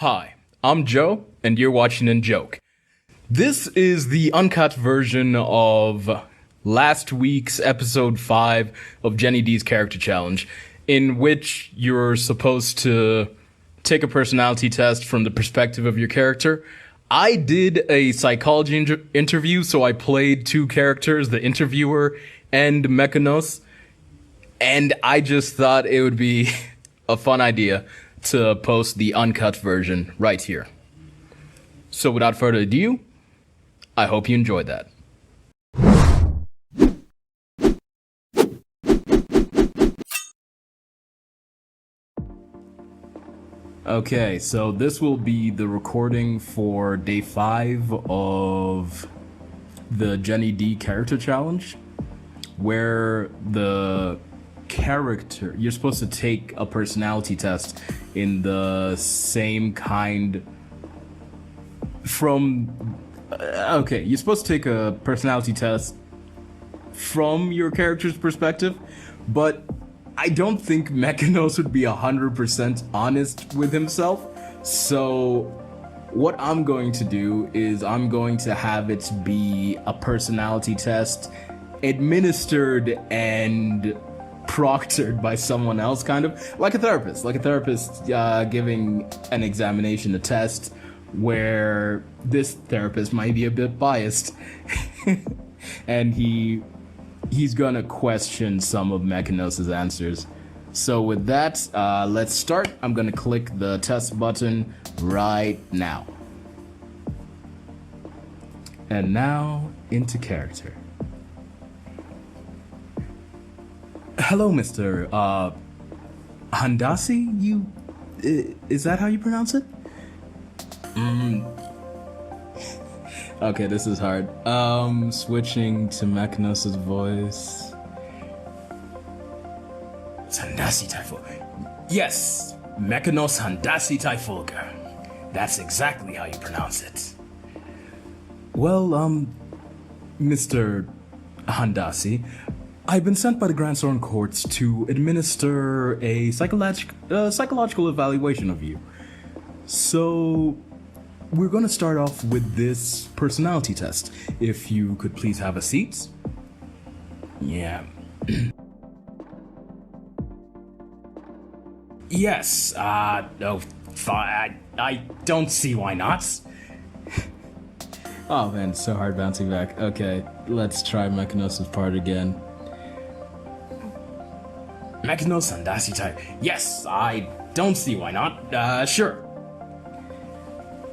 Hi, I'm Joe, and you're watching In Joke. This is the uncut version of last week's episode 5 of Jenny D's character challenge, in which you're supposed to take a personality test from the perspective of your character. I did a psychology interview, so I played two characters, the interviewer and Mechanos, and I just thought it would be a fun idea to post the uncut version right here. So without further ado, I hope you enjoyed that. Okay, so this will be the recording for day 5 of the Jenny D character challenge, where the character, you're supposed to take a personality test in the same kind from, you're supposed to take a personality test from your character's perspective, but I don't think Mechanos would be 100% honest with himself. So what I'm going to do is I'm going to have it be a personality test administered and proctored by someone else, kind of like a therapist giving an examination, a test, where this therapist might be a bit biased and he's gonna question some of Mechanos' answers. So with that, let's start. I'm gonna click the test button right now. And now into character. Hello, Mr. Handasi? Is that how you pronounce it? Okay, this is hard. Switching to Mechanos' voice. Handasi Tai-Fulgar. Yes, Mechanos Handasi Tai-Fulgar. That's exactly how you pronounce it. Well, Mr. Handasi, I've been sent by the Grand Soren Courts to administer a psychological evaluation of you. So we're going to start off with this personality test. If you could please have a seat. Yeah. Yes, no, I don't see why not. Oh man, it's so hard bouncing back. Okay, let's try Mechanos' part again. Mechanos Handasi Tai. Yes, I don't see why not. Sure.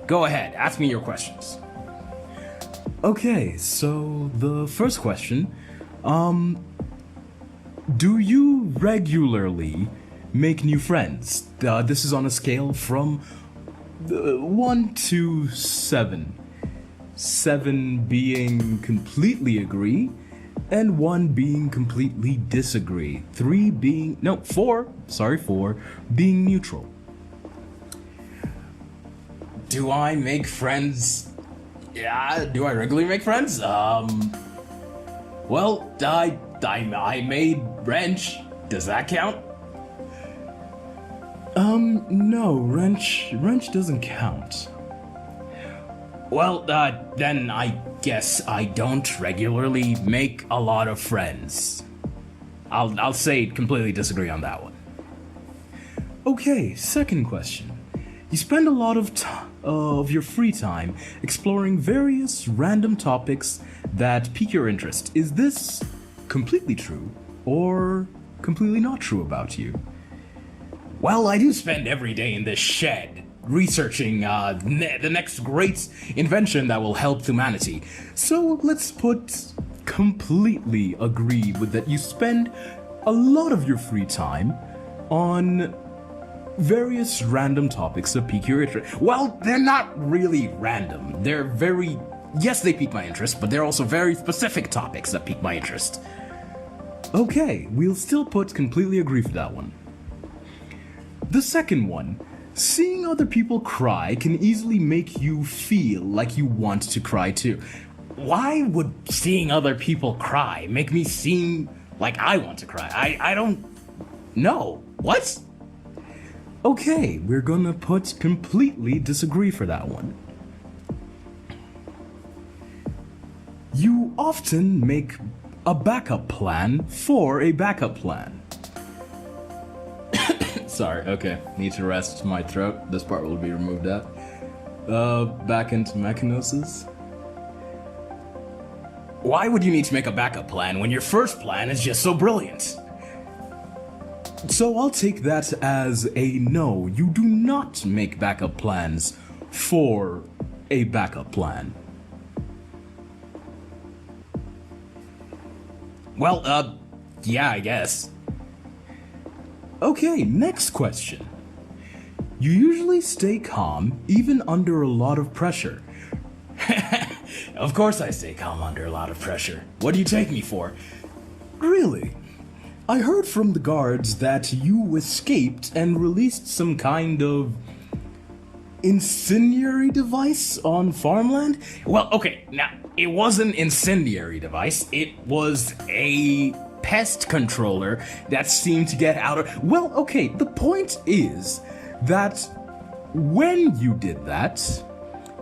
Go ahead, ask me your questions. Okay, so the first question, do you regularly make new friends? This is on a scale from 1 to 7. 7 being completely agree, and 1 being completely disagree. 4 being neutral. Do I make friends? Yeah, do I regularly make friends? Well, I made wrench. Does that count? No, wrench doesn't count. Well, then I guess I don't regularly make a lot of friends. I'll say completely disagree on that one. Okay, second question. You spend a lot of your free time exploring various random topics that pique your interest. Is this completely true or completely not true about you? Well, I do spend every day in this shed researching the next great invention that will help humanity. So let's put completely agree with that. You spend a lot of your free time on various random topics that pique your interest. Well, they're not really random. They're yes, they pique my interest, but they're also very specific topics that pique my interest. Okay, we'll still put completely agree for that one. The second one, seeing other people cry can easily make you feel like you want to cry too. Why would seeing other people cry make me seem like I want to cry? I don't know. What? Okay, we're gonna put completely disagree for that one. You often make a backup plan for a backup plan. Sorry, okay. Need to rest my throat. This part will be removed out. Back into Mechanos. Why would you need to make a backup plan when your first plan is just so brilliant? So I'll take that as a no. You do not make backup plans for a backup plan. Well, yeah, I guess. Okay, next question. You usually stay calm even under a lot of pressure. Of course I stay calm under a lot of pressure. What do you take me for? Really? I heard from the guards that you escaped and released some kind of incendiary device on farmland? Well, okay, now, it was an incendiary device. It was a pest controller that seemed to get out of... Well, okay, the point is that when you did that,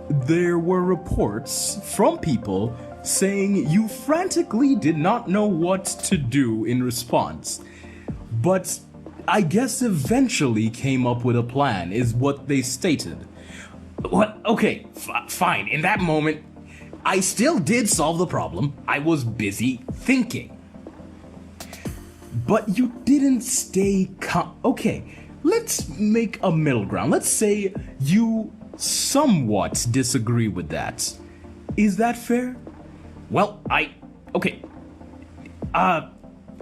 there were reports from people saying you frantically did not know what to do in response. But I guess eventually came up with a plan, is what they stated. What? Okay, fine. In that moment, I still did solve the problem. I was busy thinking. But you didn't stay calm. Okay, let's make a middle ground. Let's say you somewhat disagree with that. Is that fair? Well, okay.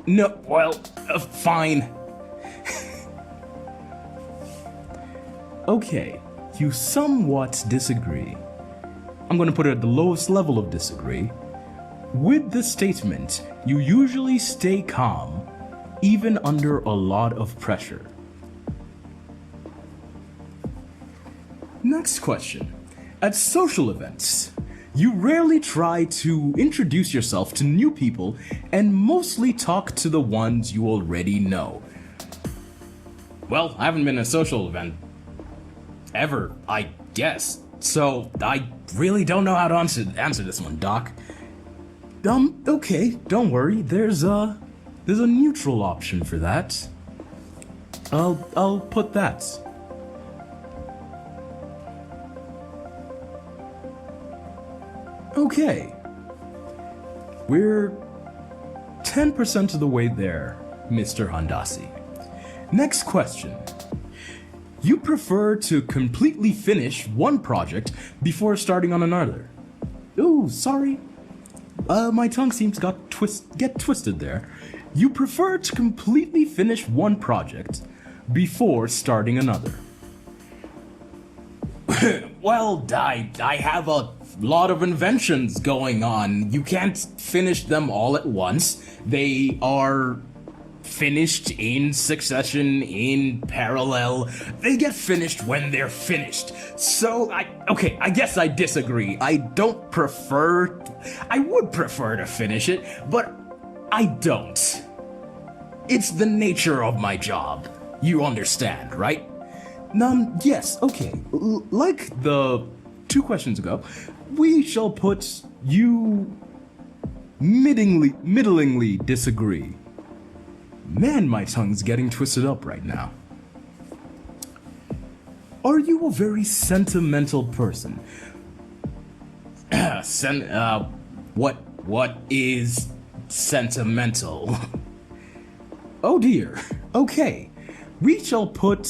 No, well, fine. Okay, you somewhat disagree. I'm gonna put it at the lowest level of disagree. With the statement, you usually stay calm, even under a lot of pressure. Next question. At social events, you rarely try to introduce yourself to new people and mostly talk to the ones you already know. Well, I haven't been in a social event ever, I guess. So, I really don't know how to answer this one, Doc. Okay, don't worry. There's a neutral option for that. I'll put that. Okay. We're 10% of the way there, Mr. Handasi. Next question. You prefer to completely finish one project before starting on another. Ooh, sorry. My tongue seems to get twisted there. You prefer to completely finish one project before starting another. Well, I have a lot of inventions going on. You can't finish them all at once. They are finished in succession, in parallel. They get finished when they're finished. So, I guess I disagree. I would prefer to finish it, but I don't. It's the nature of my job. You understand, right? Yes, okay. Like the 2 questions ago, we shall put you middlingly disagree. Man, my tongue's getting twisted up right now. Are you a very sentimental person? What is sentimental? Oh dear. Okay. We shall put,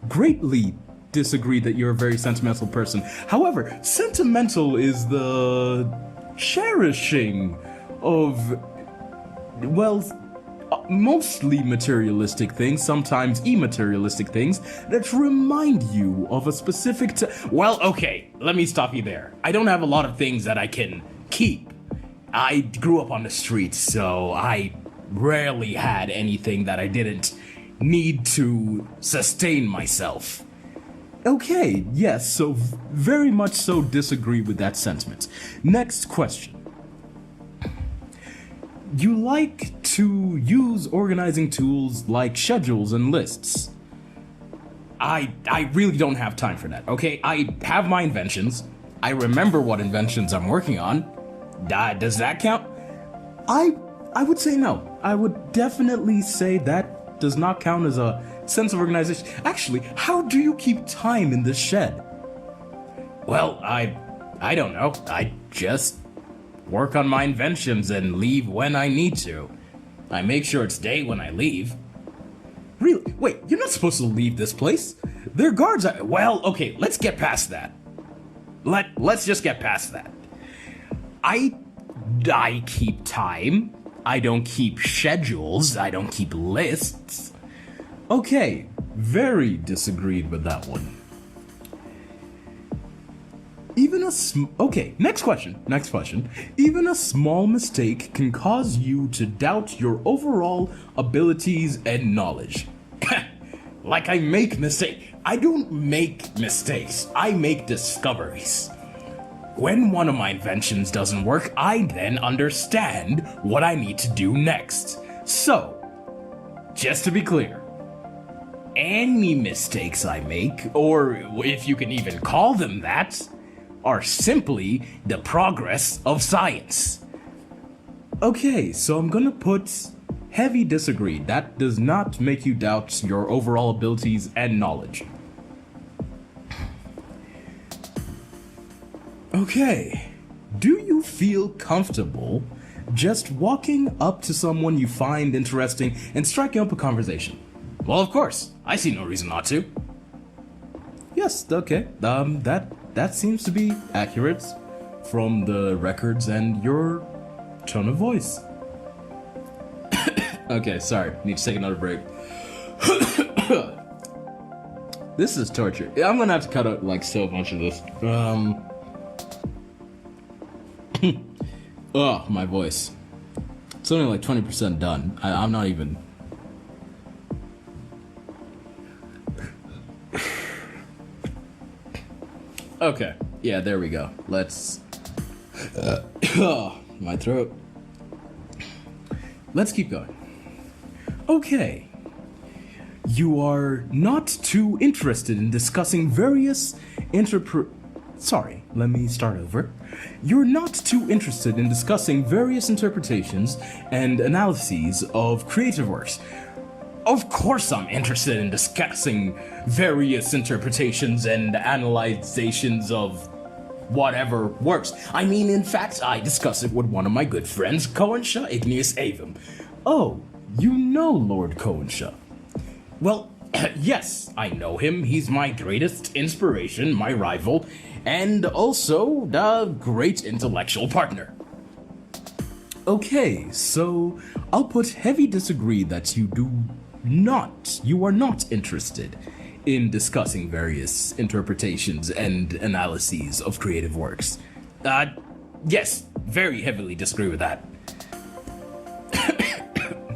greatly disagree that you're a very sentimental person. However, sentimental is the cherishing of, well, mostly materialistic things, sometimes immaterialistic things that remind you of a specific well, okay, let me stop you there. I don't have a lot of things that I can keep. I grew up on the streets, so I rarely had anything that I didn't need to sustain myself. Okay, yes, so very much so disagree with that sentiment. Next question. You like to use organizing tools like schedules and lists. I really don't have time for that, okay? I have my inventions. I remember what inventions I'm working on. Does that count? I would say no. I would definitely say that does not count as a sense of organization. Actually, how do you keep time in this shed? Well, I don't know. I just work on my inventions and leave when I need to. I make sure it's day when I leave. Really? Wait, you're not supposed to leave this place. There are guards. Well, okay, let's get past that. Let's just get past that. I keep time. I don't keep schedules. I don't keep lists. Okay, very disagreed with that one. Okay, next question. Even a small mistake can cause you to doubt your overall abilities and knowledge. Like I make mistakes. I don't make mistakes. I make discoveries. When one of my inventions doesn't work, I then understand what I need to do next. So, just to be clear, any mistakes I make, or if you can even call them that, are simply the progress of science. Okay, so I'm gonna put heavy disagree. That does not make you doubt your overall abilities and knowledge. Okay, do you feel comfortable just walking up to someone you find interesting and striking up a conversation? Well, of course, I see no reason not to. Yes, okay, that seems to be accurate from the records and your tone of voice. Okay, sorry, need to take another break. This is torture. I'm gonna have to cut out like so much of this. Oh, my voice. It's only like 20% done. I'm not even. Okay, yeah, there we go. Let's. My throat. Let's keep going. Okay. You are not too interested in discussing various Sorry, let me start over. You're not too interested in discussing various interpretations and analyses of creative works. Of course I'm interested in discussing various interpretations and analyzations of whatever works. I mean, in fact, I discuss it with one of my good friends, Cohenshaw Igneous Avum. Oh, you know Lord Cohenshaw. Well, yes, I know him. He's my greatest inspiration, my rival, and also a great intellectual partner. Okay, so I'll put heavy disagree that you are not interested in discussing various interpretations and analyses of creative works. Yes, very heavily disagree with that.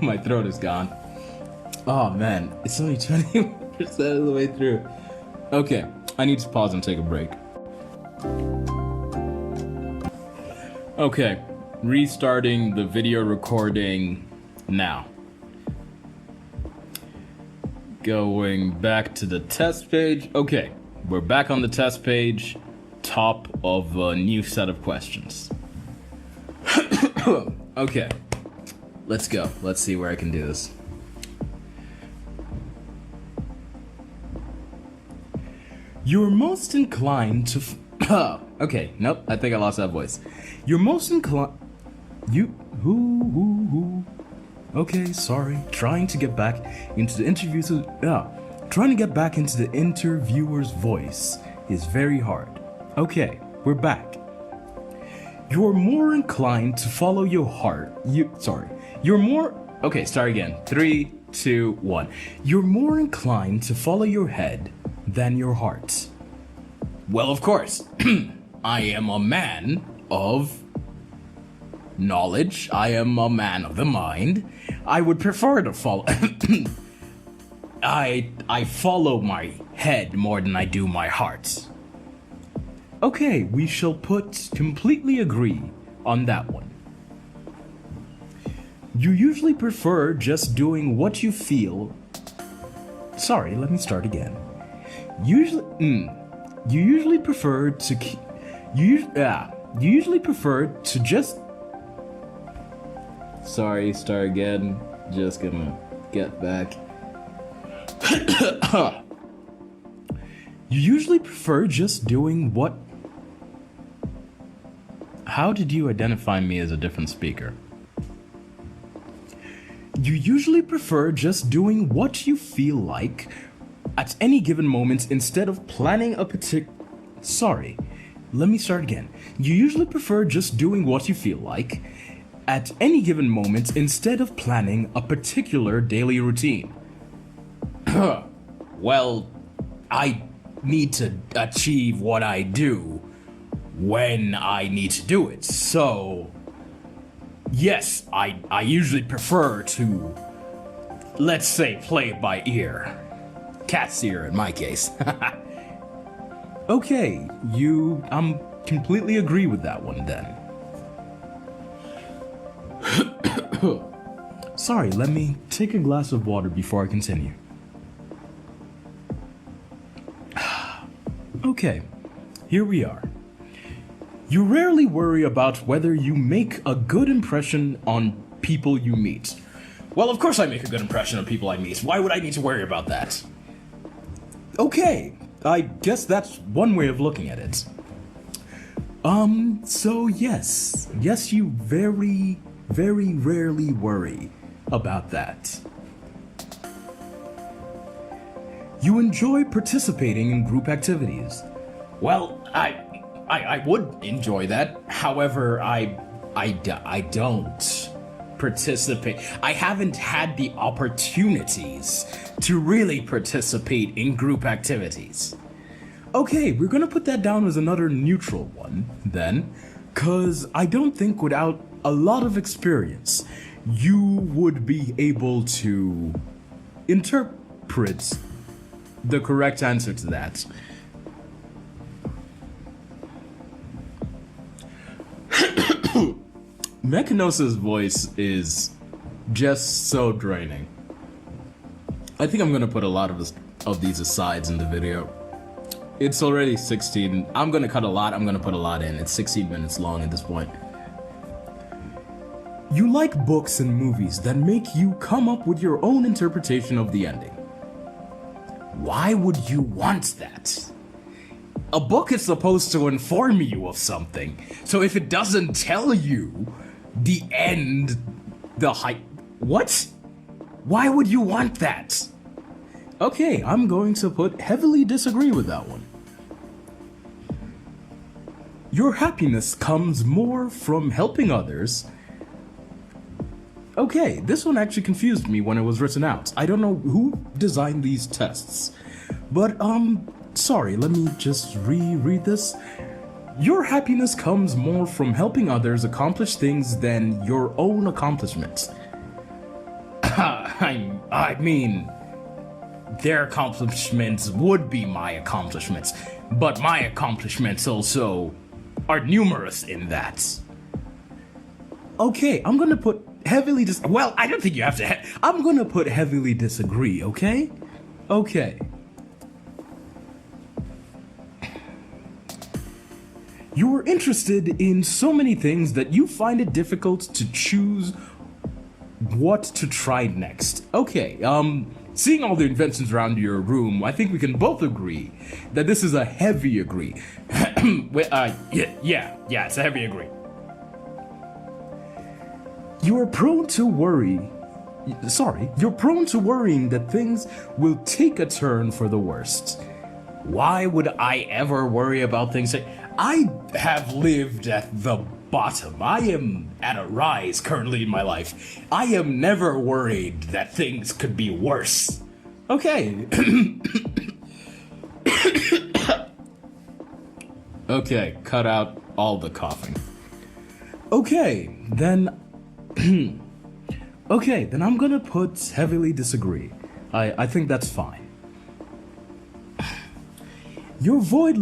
My throat is gone. Oh man, it's only 20% of the way through. Okay, I need to pause and take a break. Okay, restarting the video recording now. Going back to the test page. Okay, we're back on the test page, top of a new set of questions. Okay, let's go. Let's see where I can do this. You're most inclined to okay, nope, I think I lost that voice. You're most inclined... Okay, sorry. Trying to get back into the interviewer's voice is very hard. Okay, we're back. You're more inclined to follow your heart. Okay, start again. 3, 2, 1. You're more inclined to follow your head than your heart. Well, of course. I am a man of knowledge. I am a man of the mind. I would prefer to follow... I follow my head more than I do my heart. Okay, we shall completely agree on that one. You usually prefer just doing what you feel... Sorry, let me start again. Usually, you usually prefer to you usually prefer to just. Sorry, start again. Just gonna get back. You usually prefer just doing what. How did you identify me as a different speaker? You usually prefer just doing what you feel like at any given moment instead of planning a Sorry, let me start again. You usually prefer just doing what you feel like at any given moment instead of planning a particular daily routine. Well, I need to achieve what I do when I need to do it. So, yes, I usually prefer to, let's say, play it by ear. Cat's ear in my case. Okay, I'm completely agree with that one then. Sorry, let me take a glass of water before I continue. Okay, here we are. You rarely worry about whether you make a good impression on people you meet. Well, of course I make a good impression on people I meet. Why would I need to worry about that? Okay, I guess that's one way of looking at it. So yes, you very, very rarely worry about that. You enjoy participating in group activities. Well, I would enjoy that. However, I don't participate. I haven't had the opportunities to really participate in group activities. Okay, we're gonna put that down as another neutral one then, cause I don't think without a lot of experience, you would be able to interpret the correct answer to that. Mechanos' voice is just so draining. I think I'm gonna put a lot of these asides in the video. It's already 16. I'm gonna cut a lot, I'm gonna put a lot in. It's 16 minutes long at this point. You like books and movies that make you come up with your own interpretation of the ending. Why would you want that? A book is supposed to inform you of something, so if it doesn't tell you the end, what? Why would you want that? Okay, I'm going to heavily disagree with that one. Your happiness comes more from helping others. Okay, this one actually confused me when it was written out. I don't know who designed these tests, but sorry, let me just reread this. Your happiness comes more from helping others accomplish things than your own accomplishments. I mean, their accomplishments would be my accomplishments, but my accomplishments also are numerous in that. Okay, I'm gonna put heavily well, I don't think you have to I'm gonna put heavily disagree, okay? Okay. You're interested in so many things that you find it difficult to choose what to try next. Okay, seeing all the inventions around your room, I think we can both agree that this is a heavy agree. Yeah, it's a heavy agree. You're prone to worrying that things will take a turn for the worst. Why would I ever worry about things? I have lived at the bottom. I am at a rise currently in my life. I am never worried that things could be worse. Okay. Okay, cut out all the coughing. Okay, then I'm gonna put heavily disagree. I think that's fine. You avoid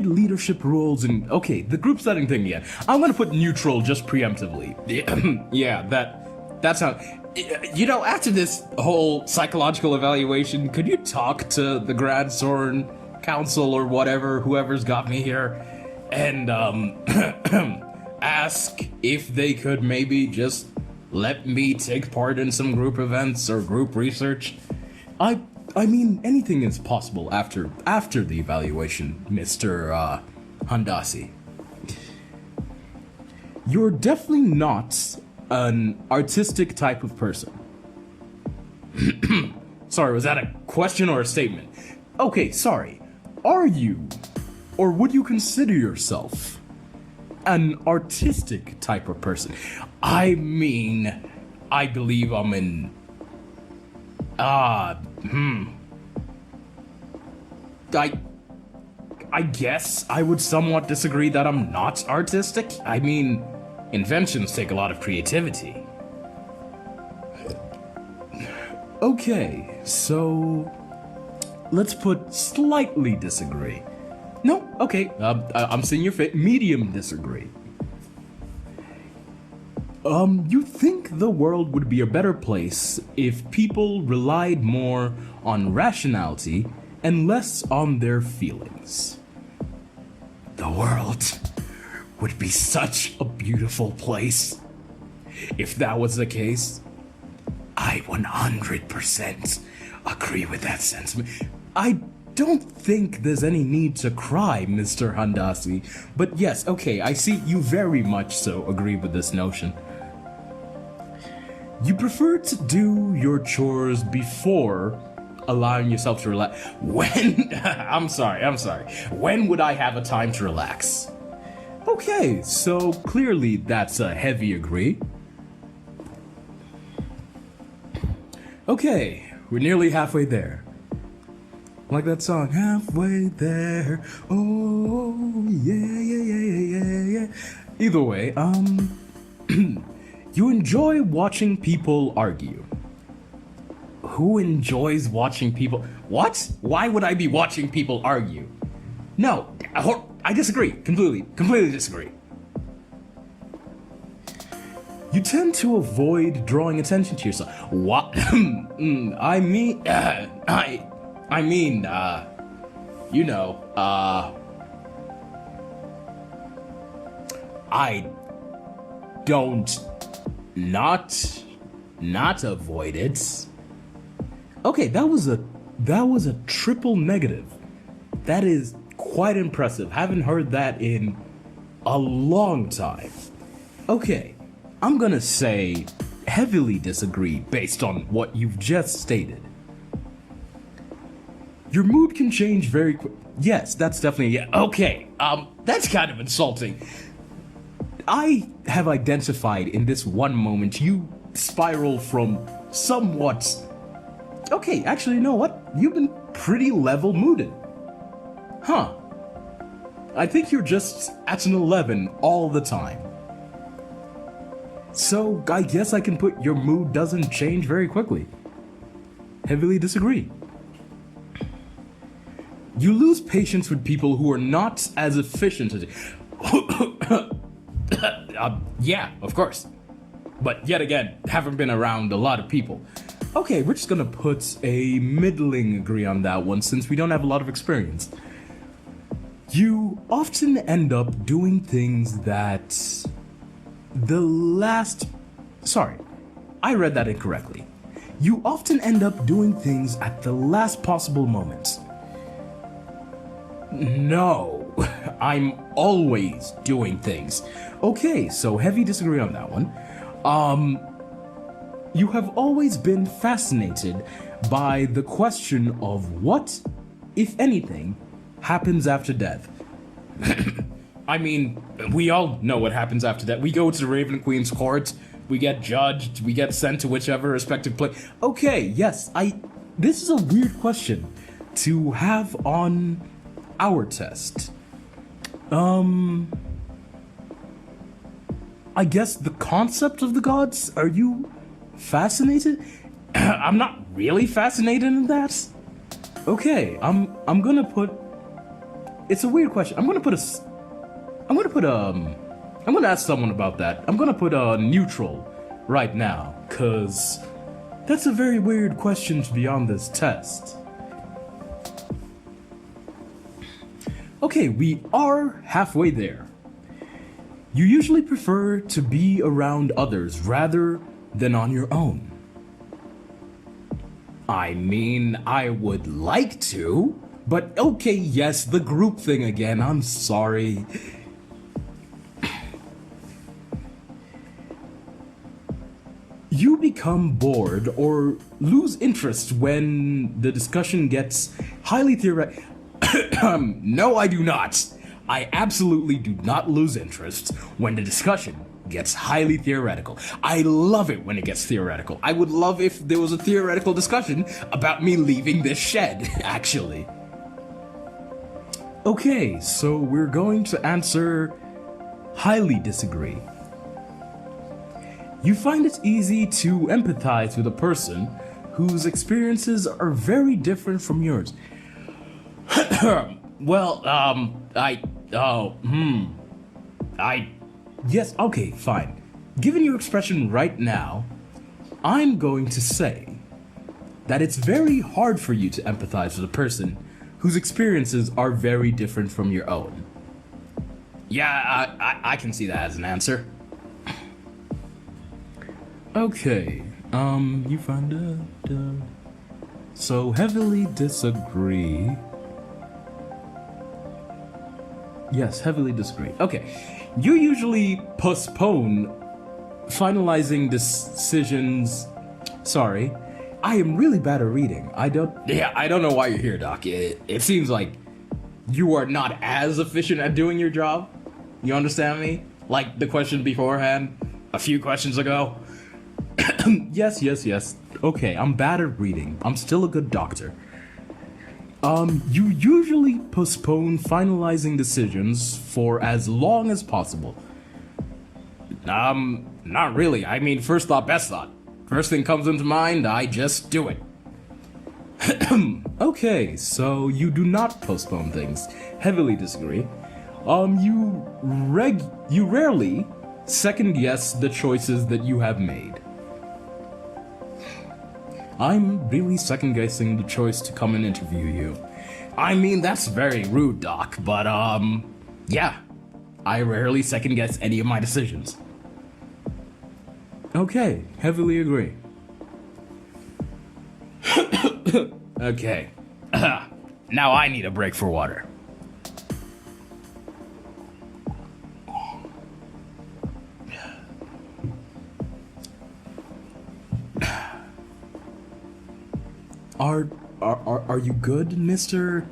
leadership roles and okay, the group setting thing, yeah. I'm gonna put neutral just preemptively. Yeah, that's how You know, after this whole psychological evaluation, could you talk to the Grandsorn Council or whatever, whoever's got me here, and ask if they could maybe just let me take part in some group events or group research? I mean, anything is possible after the evaluation, Mr. Handasi. You're definitely not an artistic type of person. Sorry, was that a question or a statement? Okay, sorry. Are you, or would you consider yourself, an artistic type of person? I mean, I believe I'm an... I guess I would somewhat disagree that I'm not artistic. I mean, inventions take a lot of creativity. Okay, so let's put slightly disagree. No, okay, I'm seeing your face. Medium disagree. You think the world would be a better place if people relied more on rationality and less on their feelings. The world would be such a beautiful place if that was the case. I 100% agree with that sentiment. I don't think there's any need to cry, Mr. Handasi, but yes, okay, I see you very much so agree with this notion. You prefer to do your chores before allowing yourself to relax. When? I'm sorry. When would I have a time to relax? Okay, so clearly that's a heavy agree. Okay, we're nearly halfway there. Like that song, halfway there. Oh, yeah. Either way, you enjoy watching people argue. Who enjoys watching people? What? Why would I be watching people argue? No, I disagree. Completely disagree. You tend to avoid drawing attention to yourself. What? I mean, you know, I don't not avoid it. Okay, that was a triple negative. That is quite impressive. Haven't heard that in a long time. Okay, I'm gonna say heavily disagree based on what you've just stated. Your mood can change very quick. Yes, that's definitely, yeah. Okay, that's kind of insulting. I have identified in this one moment you spiral from somewhat... Okay, actually, you know what? You've been pretty level-mooded. Huh. I think you're just at an 11 all the time. So, I guess I can put your mood doesn't change very quickly. Heavily disagree. You lose patience with people who are not as efficient as you. Yeah, of course. But yet again, haven't been around a lot of people. Okay, we're just gonna put a middling agree on that one since we don't have a lot of experience. You often end up doing things that Sorry, I read that incorrectly. You often end up doing things at the last possible moment. No, I'm always doing things. Okay, so heavy disagree on that one. You have always been fascinated by the question of what, if anything, happens after death. I mean, we all know what happens after death. We go to the Raven Queen's court, we get judged, we get sent to whichever respective place. Okay, yes, this is a weird question to have on our test. I guess the concept of the gods, are you fascinated? I'm not really fascinated in that. Okay, I'm gonna put... It's a weird question. I'm gonna ask someone about that. I'm gonna put a neutral right now. 'cause that's a very weird question to be on this test. Okay, we are halfway there. You usually prefer to be around others rather than on your own. I mean, I would like to, but okay, yes, the group thing again, I'm sorry. You become bored or lose interest when the discussion gets highly theoretical. No, I do not. I absolutely do not lose interest when the discussion gets highly theoretical. I love it when it gets theoretical. I would love if there was a theoretical discussion about me leaving this shed, actually. Okay, so we're going to answer highly disagree. You find it easy to empathize with a person whose experiences are very different from yours. Yes, okay, fine. Given your expression right now, I'm going to say that it's very hard for you to empathize with a person whose experiences are very different from your own. Yeah, I can see that as an answer. Okay, you find so heavily disagree. Yes, heavily disagree. Okay, you usually postpone finalizing decisions. Sorry, I am really bad at reading. I don't know why you're here, Doc. It seems like you are not as efficient at doing your job. You understand me? Like the question beforehand, a few questions ago. Yes. Okay, I'm bad at reading. I'm still a good doctor. You usually postpone finalizing decisions for as long as possible. Not really. I mean, first thought, best thought. First thing comes into mind, I just do it. Okay, so you do not postpone things. Heavily disagree. You rarely second guess the choices that you have made. I'm really second guessing the choice to come and interview you. I mean, that's very rude, Doc, but yeah. I rarely second guess any of my decisions. Okay, heavily agree. Okay. Now I need a break for water. Are you good, Mr.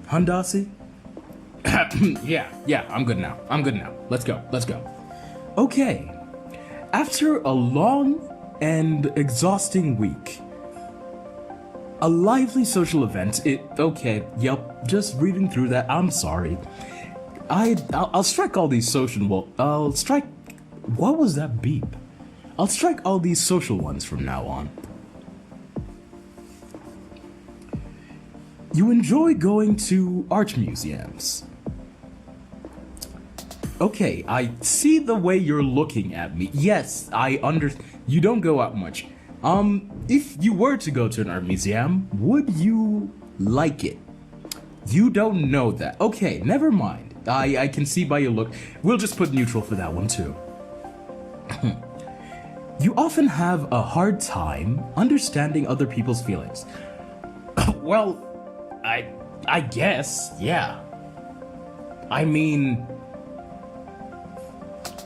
Handasi? Yeah, I'm good now. Let's go. Okay. After a long and exhausting week, a lively social event, just reading through that, I'm sorry. I'll strike all these what was that beep? I'll strike all these social ones from now on. You enjoy going to art museums. Okay, I see the way you're looking at me. Yes, you don't go out much. If you were to go to an art museum, would you like it? You don't know that. Okay, never mind. I can see by your look. We'll just put neutral for that one too. You often have a hard time understanding other people's feelings. Well, I guess, yeah. I mean,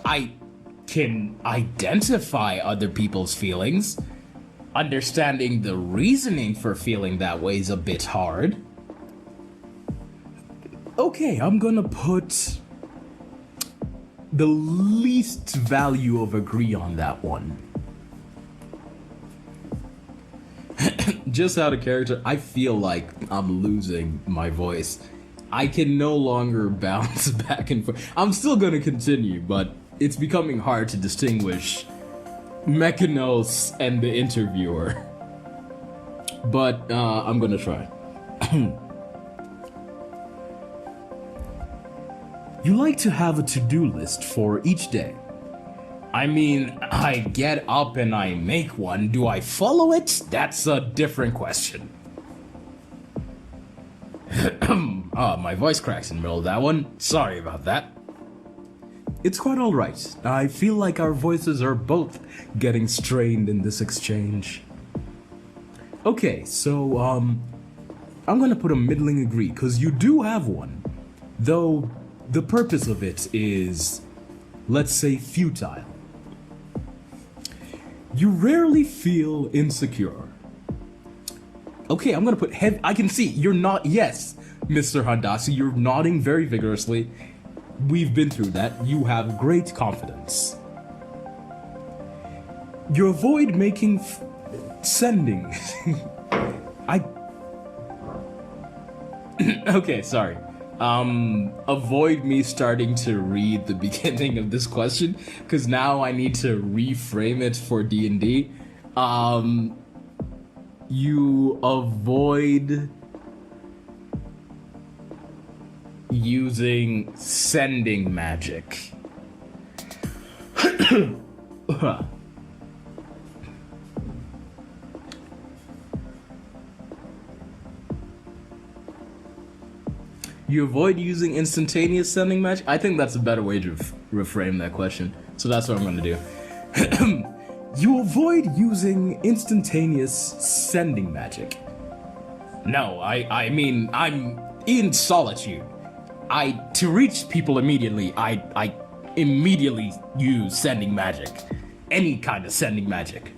I can identify other people's feelings. Understanding the reasoning for feeling that way is a bit hard. Okay, I'm gonna put the least value of agree on that one. Just out of character, I feel like I'm losing my voice. I can no longer bounce back and forth. I'm still gonna continue, but it's becoming hard to distinguish Mechanos and the interviewer. But I'm gonna try. You like to have a to-do list for each day. I mean, I get up and I make one. Do I follow it? That's a different question. Oh, my voice cracks in the middle of that one. Sorry about that. It's quite alright. I feel like our voices are both getting strained in this exchange. Okay, so, I'm gonna put a middling agree, because you do have one. Though, the purpose of it is, let's say, futile. You rarely feel insecure. Okay, I'm gonna put I can see you're not. Yes, Mr. Handasi, you're nodding very vigorously. We've been through that. You have great confidence. You avoid making sending. Okay, sorry. Avoid me starting to read the beginning of this question, because now I need to reframe it for D&D. You avoid using sending magic. You avoid using instantaneous sending magic? I think that's a better way to reframe that question. So that's what I'm going to do. You avoid using instantaneous sending magic. No, I mean, I'm in solitude. To reach people immediately, I immediately use sending magic. Any kind of sending magic.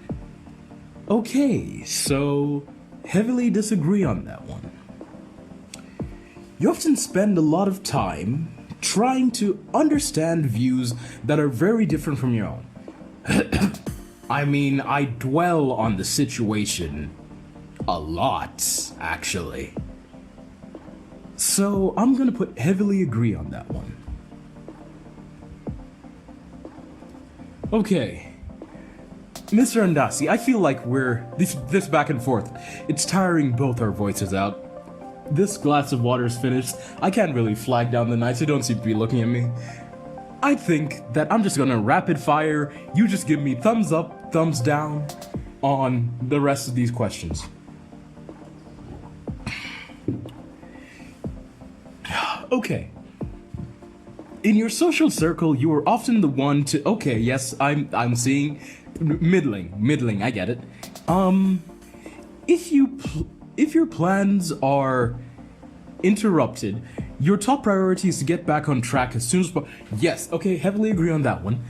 Okay, so heavily disagree on that one. You often spend a lot of time trying to understand views that are very different from your own. I mean, I dwell on the situation a lot, actually. So I'm gonna put heavily agree on that one. Okay. Mr. Andasi, I feel like we're this back and forth. It's tiring both our voices out. This glass of water is finished. I can't really flag down the night, so don't seem to be looking at me. I think that I'm just gonna rapid fire. You just give me thumbs up, thumbs down on the rest of these questions. Okay. In your social circle, you are often the one to. Okay, yes, I'm seeing middling. I get it. If your plans are interrupted, your top priority is to get back on track as soon as possible. Yes, okay, heavily agree on that one.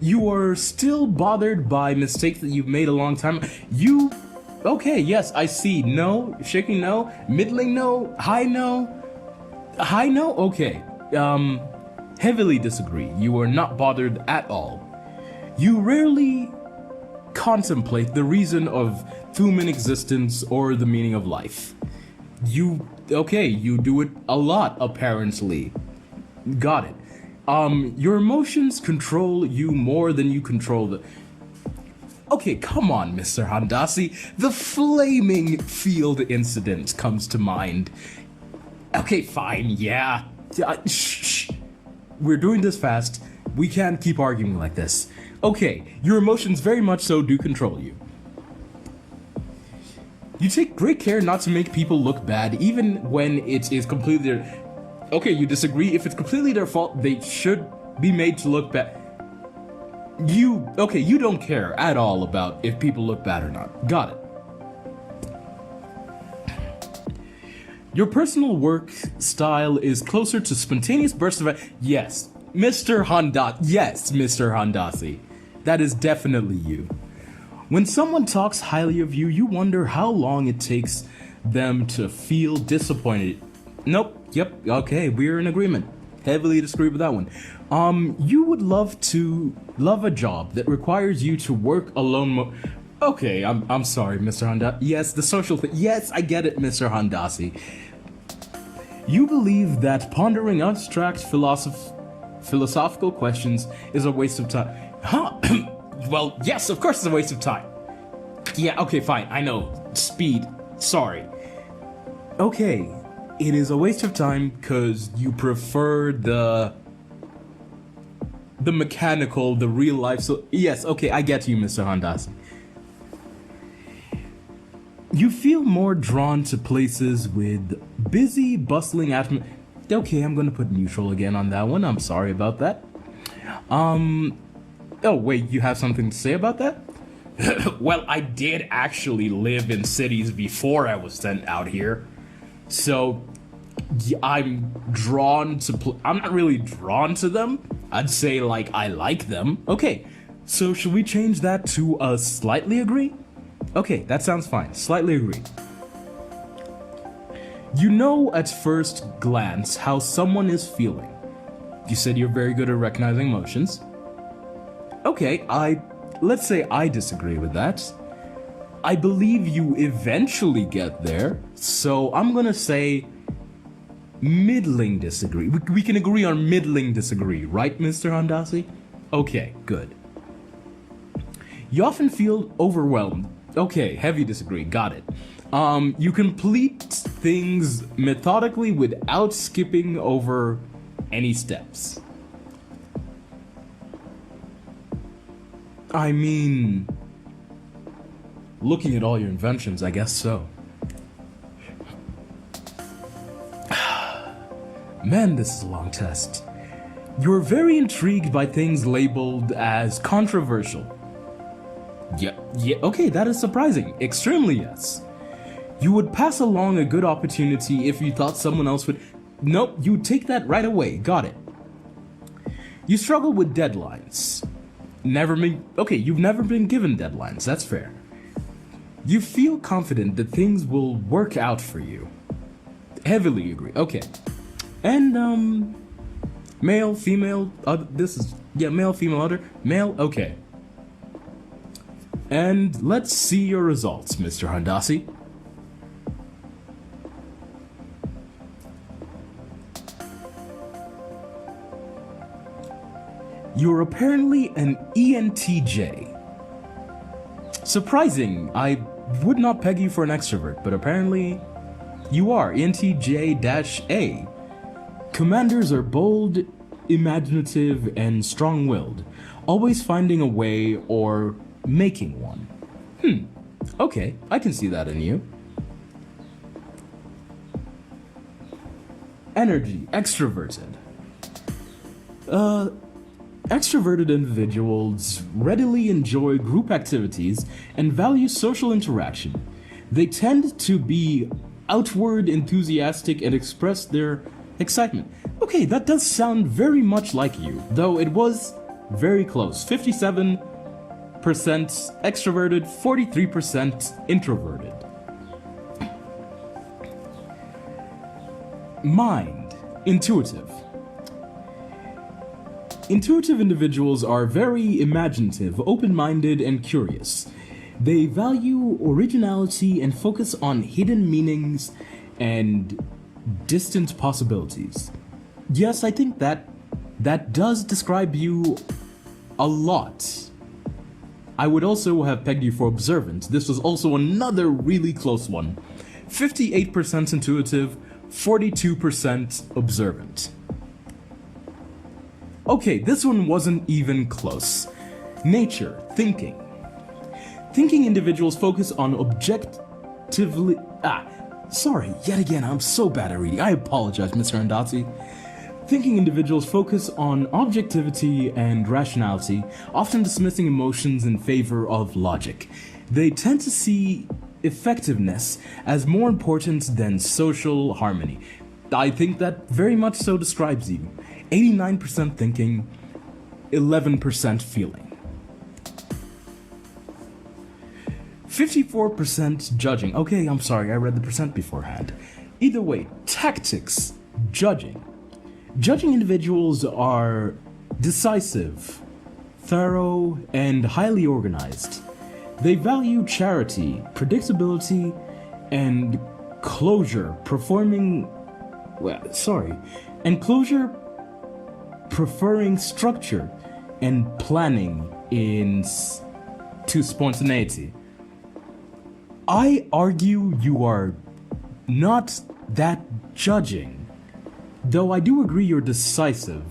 You are still bothered by mistakes that you've made a long time. Okay, yes, I see. No, shaking no, middling no, high no. High no? Okay. Heavily disagree. You are not bothered at all. You rarely contemplate the reason of human existence or the meaning of life. You do it a lot, apparently. Got it. Your emotions control you more than you control the... Okay, come on, Mr. Handasi. The flaming field incident comes to mind. Okay, fine, yeah. Shh. We're doing this fast. We can't keep arguing like this. Okay, your emotions very much so do control you. You take great care not to make people look bad, even when it is completely their... Okay, you disagree. If it's completely their fault, they should be made to look bad. You don't care at all about if people look bad or not. Got it. Your personal work style is closer to spontaneous bursts of... Yes, Mr. Handasi. That is definitely you. When someone talks highly of you, you wonder how long it takes them to feel disappointed. Nope, yep, okay, we're in agreement. Heavily disagree with that one. You would love a job that requires you to work alone Okay, I'm sorry, Mr. Handasi. Yes, the social thing. Yes, I get it, Mr. Handasi. You believe that pondering abstract philosophical questions is a waste of time. Huh? Well, yes, of course it's a waste of time. Yeah, okay, fine. I know. Speed. Sorry. Okay, it is a waste of time because you prefer the mechanical, the real life. So yes, okay, I get you, Mr. Handasi. You feel more drawn to places with busy, bustling atmosphere. Okay, I'm gonna put neutral again on that one. I'm sorry about that. Oh wait, you have something to say about that? Well, I did actually live in cities before I was sent out here, so I'm drawn to. I'm not really drawn to them. I'd say like I like them. Okay, so should we change that to a slightly agree? Okay, that sounds fine. Slightly agree. You know at first glance how someone is feeling. You said you're very good at recognizing emotions. Okay, let's say I disagree with that. I believe you eventually get there, so I'm gonna say middling disagree. We can agree on middling disagree, right, Mr. Handasi? Okay, good. You often feel overwhelmed. Okay, heavy disagree, got it. You complete things methodically without skipping over any steps. I mean, looking at all your inventions, I guess so. Man, this is a long test. You're very intrigued by things labeled as controversial. Yeah, okay, that is surprising. Extremely, yes. You would pass along a good opportunity if you thought someone else would. Nope, you would take that right away. Got it. You struggle with deadlines. You've never been given deadlines. That's fair. You feel confident that things will work out for you. Heavily agree. Okay. And, male, female, male, female, other, male, okay. And let's see your results, Mr. Handasi. You're apparently an ENTJ. Surprising, I would not peg you for an extrovert, but apparently you are ENTJ-A. Commanders are bold, imaginative, and strong-willed, always finding a way or making one. Okay, I can see that in you. Energy, extroverted. Extroverted individuals readily enjoy group activities and value social interaction. They tend to be outward, enthusiastic, and express their excitement. Okay, that does sound very much like you, though it was very close. 57% extroverted, 43% introverted. Mind, intuitive. Intuitive individuals are very imaginative, open-minded, and curious. They value originality and focus on hidden meanings and distant possibilities. Yes, I think that does describe you a lot. I would also have pegged you for observant. This was also another really close one. 58% intuitive, 42% observant. Okay, this one wasn't even close. Nature, thinking. Thinking individuals focus on objectively... Sorry, yet again, I'm so bad at reading. I apologize, Mr. Handasi. Thinking individuals focus on objectivity and rationality, often dismissing emotions in favor of logic. They tend to see effectiveness as more important than social harmony. I think that very much so describes you. 89% thinking, 11% feeling. 54% judging. Okay, I'm sorry, I read the percent beforehand. Either way, tactics, judging. Judging individuals are decisive, thorough, and highly organized. They value charity, predictability, and closure, preferring structure and planning to spontaneity. I argue you are not that judging, though I do agree you're decisive,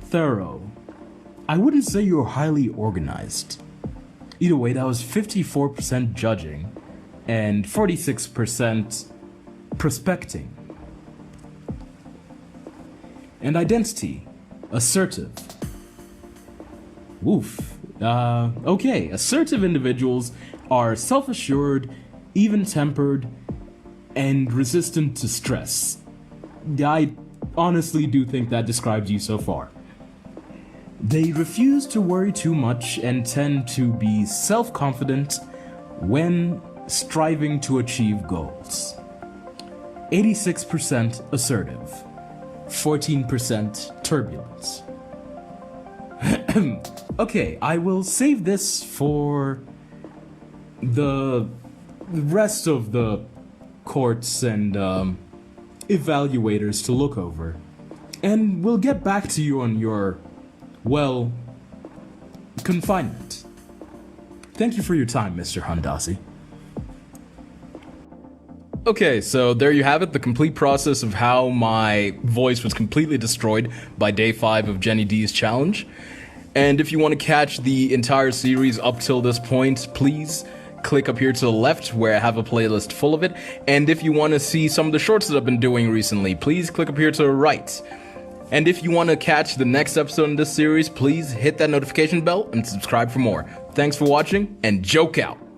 thorough, I wouldn't say you're highly organized. Either way, that was 54% judging and 46% prospecting. And identity, assertive. Woof. Okay, assertive individuals are self-assured, even-tempered, and resistant to stress. I honestly do think that describes you so far. They refuse to worry too much and tend to be self-confident when striving to achieve goals. 86% assertive, 14% turbulent. Okay, I will save this for the rest of the courts and evaluators to look over. And we'll get back to you on your, well, confinement. Thank you for your time, Mr. Hundasi. Okay, so there you have it, the complete process of how my voice was completely destroyed by day 5 of Jenny D's challenge. And if you want to catch the entire series up till this point, please click up here to the left where I have a playlist full of it. And if you want to see some of the shorts that I've been doing recently, please click up here to the right. And if you want to catch the next episode in this series, please hit that notification bell and subscribe for more. Thanks for watching, and joke out!